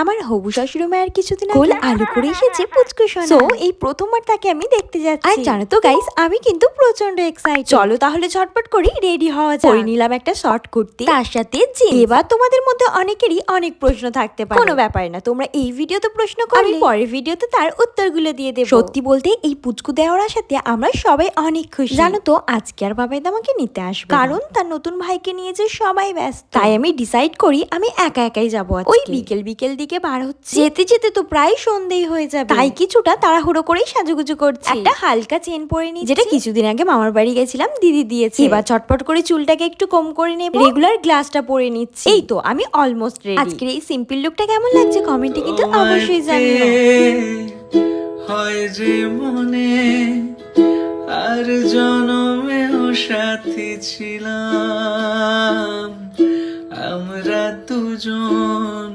আমার হবু শাশুড়ি মায়ের কিছুদিন আগে আলু করে এসেছে পুচকু সোনা। সো এই প্রথমবার তাকে আমি দেখতে যাচ্ছি। আর জানো তো গাইস, আমি কিন্তু প্রচন্ড এক্সাইটেড। চলো তাহলে ঝটপট করে রেডি হওয়া যাক। পরে নিলাম একটা শর্ট কুর্তি, তার সাথে জিন্স। এবার তোমাদের মধ্যে অনেকেরই অনেক প্রশ্ন থাকতে পারে, কোনো ব্যাপার না, তোমরা এই ভিডিওতে প্রশ্ন করলে আমি পরের ভিডিওতে তার উত্তরগুলো দিয়ে দেব। সত্যি বলতে এই পুচকু দেওয়ার সাথে আমরা সবাই অনেক খুশি। জানো তো আজকে আর বাবাই আমাকে নিতে আসবে, কারণ তার নতুন ভাইকে নিয়ে যে সবাই ব্যস্ত। তাই আমি ডিসাইড করি আমি একা একাই যাবো। ওই বিকেল বিকেল দিকে বার হচ্ছে, যেতে যেতে তো প্রায় সন্ধ্যেই হয়ে যাবে। তাই কিছুটা তাড়াহুড়ো করেই সাজুগুজু করছি। একটা হালকা চেন পরে নিই, যেটা কিছুদিন আগে মামার বাড়ি গেছিলাম দিদি দিয়েছে। এবার চটপট করে চুলটাকে একটু কম করে নেব, রেগুলার গ্লাসটা পরে নিচ্ছি। এই তো আমি অলমোস্ট রেডি। আজকের এই সিম্পল লুকটা কেমন লাগছে কমেন্টে কিন্তু অবশ্যই জানিও। হয় যে মনে আর জনমেও সাথী ছিলাম আমরা দুজন।